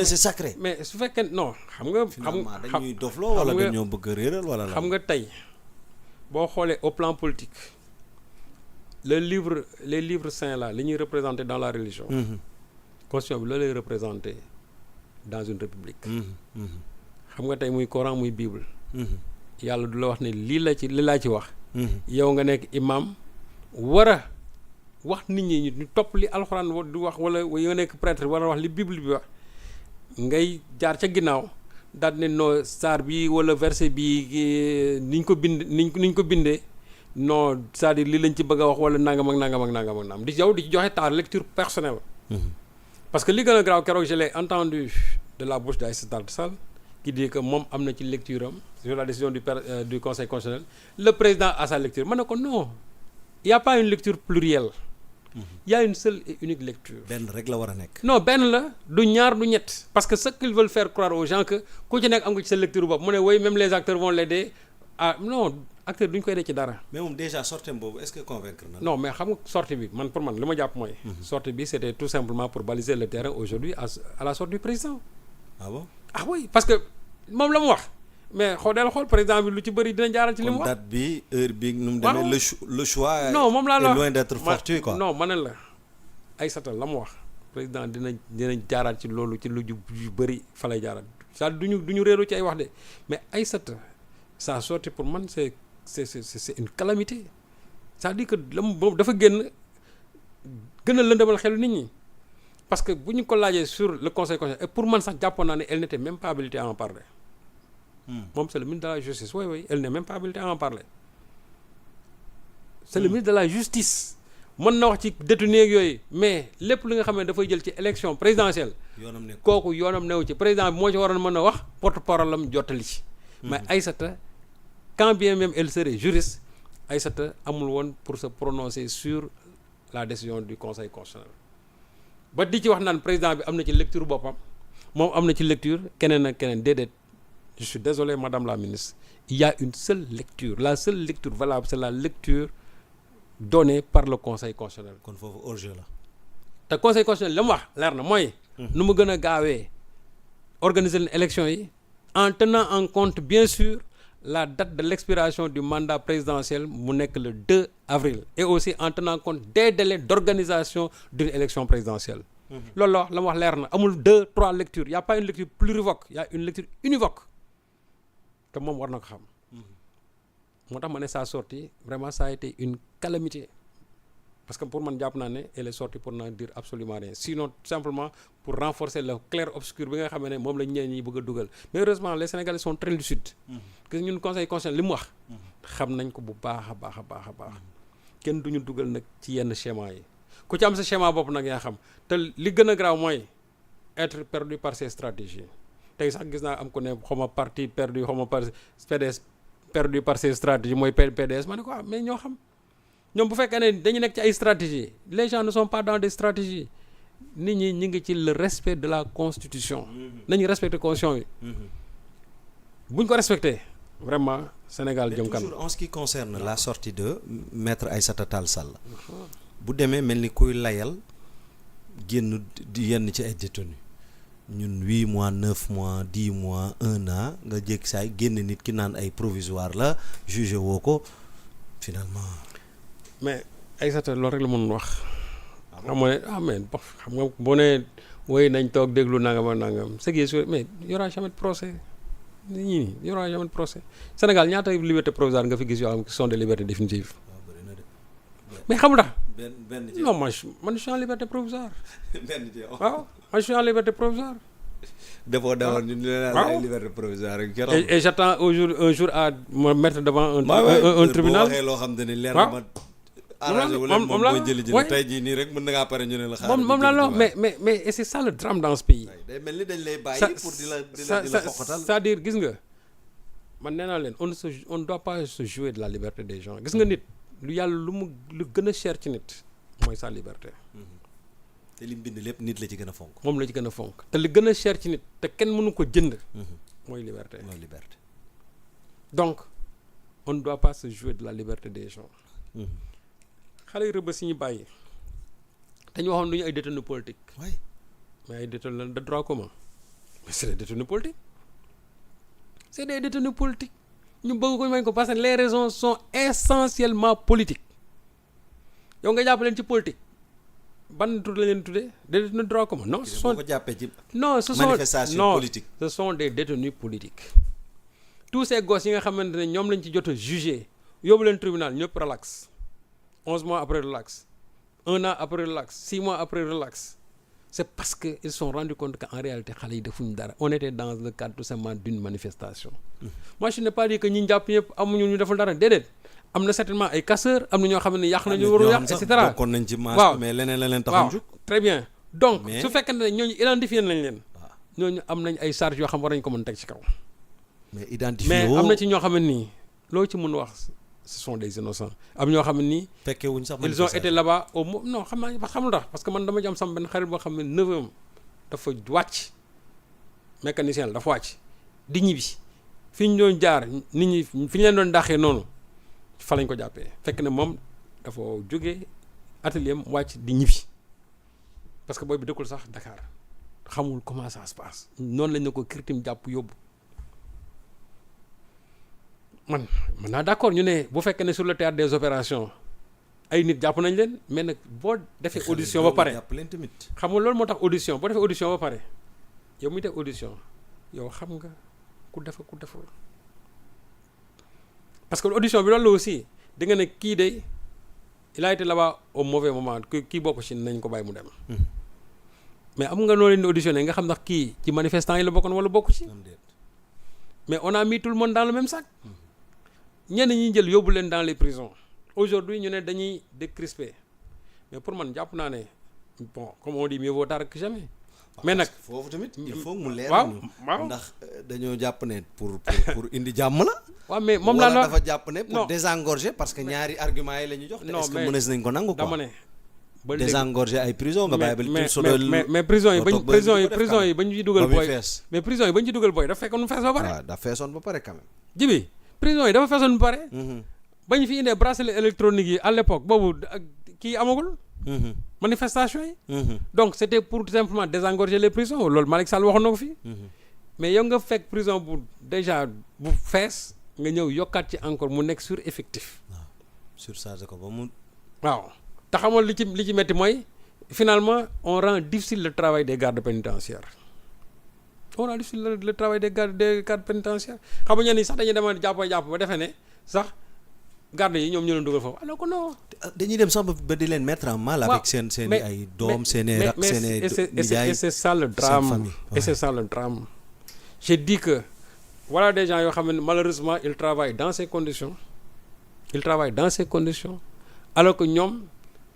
c'est sacré. mais su fekkee non xam nga. finalement dañuy dofloo wala dañoo bëgg a réeral wala la. xam nga tey boo xoolee au plan politique les livres saints là li ñuy représenter dans la religion. constitution bi loolu lay représenter dans une république. xam nga tey muy Coran muy Bible. yàlla du la wax ne lii laa ci wax. yow nga nekk imam war a wax nit ñi ñu topp li alxuraan du wax wala yow nga nekk prêtre war a wax li Bible bi wax ngay jaar ca ginnaaw daal ne non saar bi wala verset bi niñ ko bindee non c'est-à-dire lii lañ ci bëgg a wax wala nangam ak nangam di ci joxe ta lecture personnelle. parce que li gën a graaw keroog je l'ai entendu de la bouche d'Aïssata Tall Sall qui dit que moom am na ci lecture am sur la décision du conseil constitutionnel le président a sa lecture ma ne ko non il y a pas une lecture plurielle. Il y a une seule et unique lecture. benn rek la war a nekk. non benn la du ñaar du ñett parce que ce qu'ils veulent faire croire aux gens que ku ci nekk am nga ci sa lecture bopp mu ne oui même les acteurs vont l'aider non acteurs duñ koy dee ci dara. mais moom déjà sortie boobu est-ce que convaincre na. non mais xam nga sortie bi pour man li ma jàpp mooy. sortie bi c'était tout simplement pour baliser le terrain aujourd'hui à la sortie du président. ah bon ah oui parce que moom la mu wax. mais xool président bi lu ci bëri dina jaaral ci li mu wax. date bi heure bi nu mu demee le choix. non moom laa la est loin d'être fortuit quoi. non ma ne la Aïssata la mu wax président dina jaaraat ci loolu ci lu yu bëri fa lay jaaraat ça du ñu réeru ci ay wax de mais Aïssata sa sortie pour man c'est une calamité c'est-à-dire que boobu dafa gën a lëndëmal xelu nit ñi parce que bu ñu ko laajee sur le conseil constitutionnel et pour man sax jàppoon naa ne elle n'était même pas habilitée à en parler. moom c'est le ministre de la justice oui elle n'est même pas habilitée à en parler c'est le ministre de la justice mën na wax ci détenu ak yooyu mais lépp li nga xam ne dafay jël ci élection présidentielle kooku yoonam newu ci président bi moo ci waroon mën a wax porte-parole am jottali ci mais Aïssata quand bien même elle serait juriste Aïssata amul woon pour se prononcer sur la décision du conseil constitutionnel ba di ci wax naan président bi am na ci lecture boppam moom am na ci lecture keneen ak keneen déedéet. Je suis désolé madame la ministre il y a une seule lecture la seule lecture valable c'est la lecture donnée par le conseil constitutionnel. kon foofu hors-jeu la. te conseil constitutionnel li mu wax leer na mooy. nu mu gën a gaawee organiser leen élection yi en tenant en compte bien sûr la date de l'expiration du mandat présidentiel mu nekk le 2 avril et aussi en tenant compte des délais d'organisation d'une élection présidentielle. loolu la wax la mu wax leer na amul 2 3 lectures y a pas une lecture plurivoque y a une lecture univoque. te moom war na ko xam moo tax ma ne sa sortie vraiment ça a été une calamité parce que pour man jàpp naa ne elle est sortie pour n'en dire absolument rien sinon simplement pour renforcer le clair-obscur bi nga xam ne moom la ñeneen ñi bëgg a dugal mais heureusement les Sénégalais sont très lucides que ñun conseil constitutionnel li mu wax xam nañ ko bu baax a baax kenn duñu dugal nag ci yenn schéma yi ku ci am sa schéma bopp nag yaa xam te li gën a graaw mooy être perdu par ses stratégies tey sax gis naa am ko ne xaw ma parti perdu xaw ma par PDS perdu par ses stratégies mooy PDS ma ne ko mais ñoo xam ñoom bu fekkee ne dañu nekk ci ay stratégies les gens ne sont pas dans des stratégies nit ñi ñu ngi ci le respect de la constitution nañu respecter constitution bi buñ ko respecter vraiment Sénégal jëm kanam. toujours en ce qui concerne la sortie de maître Aïssata Tall Sall bu demee mel ni kuy layal génn di yenn ci ay détenus ñun 8 mois 9 mois 10 mois 1 an nga jékki saay génn nit ki naan ay provisoire la jugé woo ko finalement. mais Aïssata loolu rek la mën wax. xam nga ne mais xam nga boo nee woy nañ toog déglu nangam ak nangam ce qui est sûr mais y aura jamais de procès ñii y aura jamais de procès Sénégal ñaata liberté provisoire nga fi gis yoo xam ne sont des libertés définitives. mais xam nga benn non man je suis en liberté provisoire. benn ci waaw man je suis en liberté provisoire. dafoo demoon ñu ne la ay liberté provisoire rek. et j'attends un jour à me mettre devant un tribunal. boo waxee loo xam ne ni leer na ma. arrangé wu leen moom mooy jëli tey jii nii rek mën na ngaa pare ñu ne la. xaaral moom la mais et c'est ça le drame dans ce pays. day mel ni dañ lay bàyyi pour di la xoqatal. c'est-à-dire gis nga man nee naa leen on ne doit pas se jouer de la liberté des gens gis nga nit lu yàlla lu gën a cher ci nit mooy sa liberté. te li mu bind lépp nit la ci gën a fonk. moom la ci gën a fonk te li gën a cher ci nit te kenn mënu ko jënd. mooy liberté. mooy liberté. donc on ne doit pas se jouer de la liberté des gens. xale yu rëbës yi ñu bàyyi dañu waxoon du ñu ay détenus politique. oui mais ay détenus de droit commun. mais c'est des détenus politiques c'est des détenus politiques ñu bëgg ko may ko parce que les raisons sont essentiellement politiques yow nga jàpp leen ci politique ban tur la leen tuddee des détenus de droit commun non ce sont boo ko jàppee ci non ce sont manifestation politique ce sont des détenus politiques tous ces gosses yi nga xamante ne ñoom lañ ci jot a jugé yóbbu leen tribunal ñëpp relax 11 mois après relax 1 an après relax 6 mois après relax c'est parce que ils se sont rendus compte qu'en réalité xale yi defuñu dara on était dans le cadre tout simplement d'une manifestation moi je n'ai pas dit que ñi jàpp ñëpp amuñu ñu deful dara déedéet am na certainement ay casseurs am na ñoo xam ne yàq nañu waru yàq et cetera bokkoon nañ ci marche waaw mais leneen la leen taxoon jóg très bien donc Mais- su fekkee ne ñooñu identifié nañ leen ñooñu am nañ ay charges yoo xam war nañ ko mën teg ci kaw mais identifié mais woo am na ci ñoo xam ne nii loo ci mën wax ce sont des innocents am ñoo xam ne nii fekkee wuñ sax ils ont été là-bas au mo non xam naa xamul tax parce que man dama ci am sama benn xarit boo xam ne neveu dafa wàcc mécanicien la dafa wàcc di ñibbi fi ñu doon jaar nit ñi fi ñu leen doon dàqee noonu fa lañ ko jàppee fekk ne moom dafa jógee atelier am wàcc di ñibbi parce que booy bi dëkkul sax Dakar xamul comment ça se passe noonu lañ ne ko kirtim jàpp yóbbu man naa d'accord ñu ne bu fekkee ne sur le théâtre des opérations ay nit jàpp nañ leen mais nag boo defee audition ba pare jàpp leen tamit xam nga loolu moo tax audition boo defee audition ba pare yow muy def audition yow xam nga ku def ku deful parce que audition bi loolu la aussi di nga ne kii de il a été là-bas au mauvais moment kii bokk ci nañ ko bàyyi mu dem mais am nga noo leen di auditionné nga xam ndax kii ci manifestant yi la bokkoon wala bokku ci am déet mais on a mis tout le monde dans le même sac ñenn ñi jël yóbbu leen dans les prisons aujourd'hui ñu ne dañuy décrisper mais pour man jàpp naa ne bon comme on dit mieux vaut tard que jamais mais nag foofu tamit il faut mu leer waaw ñu waaw ndax dañoo jàpp ne pour indi jàmm la waaw mais moom laa wala la dafa jàpp ne pour non. désengorger parce que ñaari argument yi la ñu jox te Non, est-ce que mais mënees nañ ko nangu dama quoi ne ba léegi désengorger ay prison nga bàyyi ba mais tout sodal mais prison yi nga bañ toog ba prison yi di ko def prison quand yi bañ ci dugal ba muy booy fees mais prison yi bañ ci dugal booy dafa fekkoon mu fees ba pare waaw da feesoon ba pare quand même jibi prison yi dafa feesoon ba pare Mhm. bañ fi indee bracelet électronique yi à l'époque boobu kii amagul Mhm. manifestation yi Mhm. donc c'était pour tout simplement désengorger les prisons loolu Malick Sall waxoon na ko fii Mhm. mais yow nga fekk prison bu déjà bu fees nga ñëw yokkaat ci encore mu nekk sur effectif surchargé ko ba mu waaw te xamoon li ci metti mooy finalement on rend difficile le travail des gardes pénitentiaires on rend difficile le travail des gardes pénitentiaires xam nga ñenn ñi sax dañuy demoon jàpp ba defee ne sax garde yi ñoom ñu leen dugal foofu alors que non. dañuy dem sax ba di leen mettre en mal avec seen mais- ay doom mais- seen i rak mais- seen i et c'est- et c'est- nijaay et c'est ça le drame famille, et c'est ça le drame j'ai dit que voilà des gens yoo xam ne malheureusement ils travaillent dans ces conditions alors que ñoom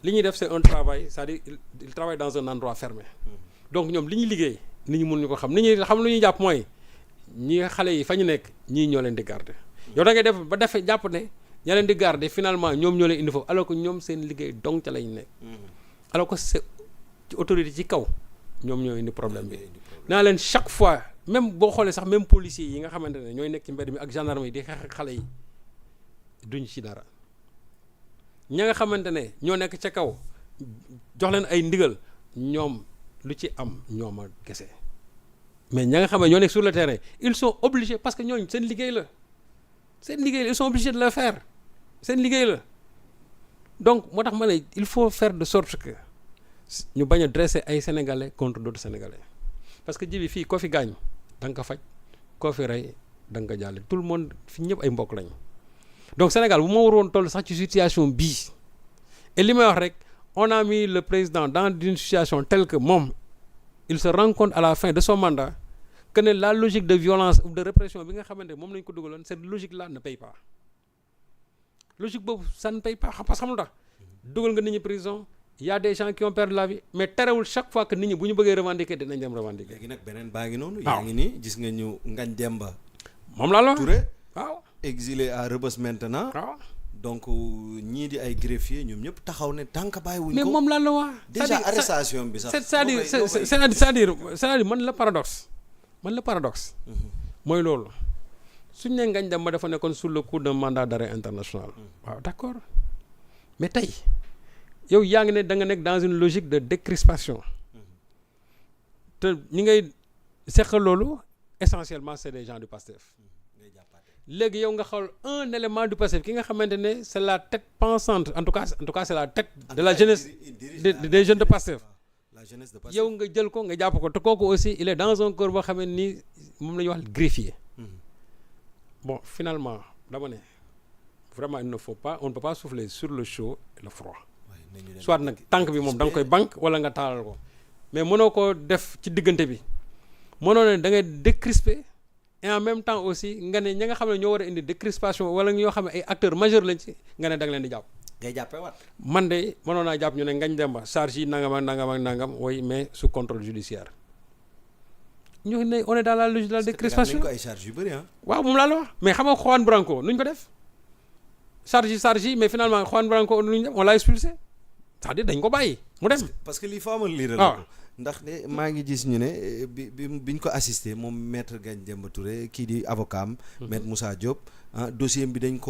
li ñuy def c'est un travail c'est-à-dire ils travaillent dans un endroit fermé donc ñoom li ñuy liggéey nit ñi mënuñu ko xam nit ñi xam lu ñuy jàpp mooy ñi xale yi fa ñu nekk ñii ñoo leen di garder yow da ngay def ba defee jàpp ne ña leen di garder finalement ñoom ñoo leen indi foofu alors que ñoom seen liggéey donc ca lañ nekk alors que c'est ci autorité ci kaw ñoom ñoo indi problème bi naa leen chaque fois même boo xoolee sax même policiers yi nga xamante ne ñooy nekk ci mbedd mi ak gendarme yi di xeex ak xale yi duñ ci dara ña nga xamante ne ñoo nekk ca kaw jox leen ay ndigal ñoom lu ci am ñoom a kese mais ña nga xam ne ñoo nekk sur le terrain ils sont obligés parce que ñooñu seen liggéey la ils sont obligés de le faire seen liggéey la donc moo tax ma ne il faut faire de sorte que ñu bañ a dresser ay sénégalais contre d'autres sénégalais parce que jibi fii koo fi gaañ da nga ko faj koo fi rey da nga ko jàlle tout le monde fi ñëpp ay mbokk lañu donc Sénégal bu ma waroon toll sax ci situation bii et li may wax rek on a mis le président dans une situation telle que moom il se rend compte à la fin de son mandat que ne la logique de violence ou de répression bi nga xamante moom lañ ko dugaloon cette logique là ne paye pas logique boobu ça ne paye pas parce que xam nga tax dugal nga nit ñi prison il y a des gens qui ont perdu la vie mais terewul chaque fois que nit ñi bu ñu bëggee revendiquer dinañ dem revendiquer. léegi nag beneen baa ngi noonu. waaw yaa ngi nii gis nga ñu Ngagne Demba moom laa la wax Touré waaw exilé à Rebeuss maintenant. waaw donc ñii di ay greffier ñoom ñëpp taxaw ne tànk bàyyiwuñ ko. mais moom laa la wax. déjà arrestation bi sax. c'est-à-dire man la paradoxe mooy loolu suñ ne Ngagne Demba dafa nekkoon sous le coup d'un mandat d'arrêt international waaw d'accord mais tey yow yaa ngi ne da nga nekk dans une logique de décrispation te ñi ngay seq loolu essentiellement c'est des gens du PASTEF léegi yow nga xool un élément du PASTEF ki nga xamante ne c'est la tête pensante en tout cas c'est la tête de la jeunesse des jeunes de PASTEF la jeunesse de PASTEF yow nga jël ko nga jàpp ko te kooku aussi il est dans un corps boo xam ne nii moom la ñuy wax greffier bon finalement dama ne vraiment il ne faut pas on ne peut pas souffler sur le chaud et le froid soit nag tànk bi moom da nga koy banque wala nga taalal ko mais mënoo ko def ci diggante bi mënoo ne da ngay décrisper et en même temps aussi nga ne ña nga xam ne ñoo war a indi décrispation wala ñoo xam ne ay acteurs majeurs lañ ci nga ne da nga leen di jàpp. ngay jàppee waat. man de mënoon naa jàpp ñu ne Ngagne Demba charge yi nangam ak nangam ak nangam oui mais sous contrôle judiciaire ñu ne on est dans la logique de la décrispation. ko ay charges yu bëri ah. waaw moom laa la wax mais xam nga Juan Branco nuñ ko def charge yi mais finalement Juan Branco nuñ def on l'a expulsé c'est-à-dire dañ ko bàyyi mu dem. parce que lii faa ma liiral ko ndax de maa ngi gis ñu ne biñ ko assisté moom maître Ngagne Demba Touré kii di avocat am maître Moussa Diop dossier bi dañ ko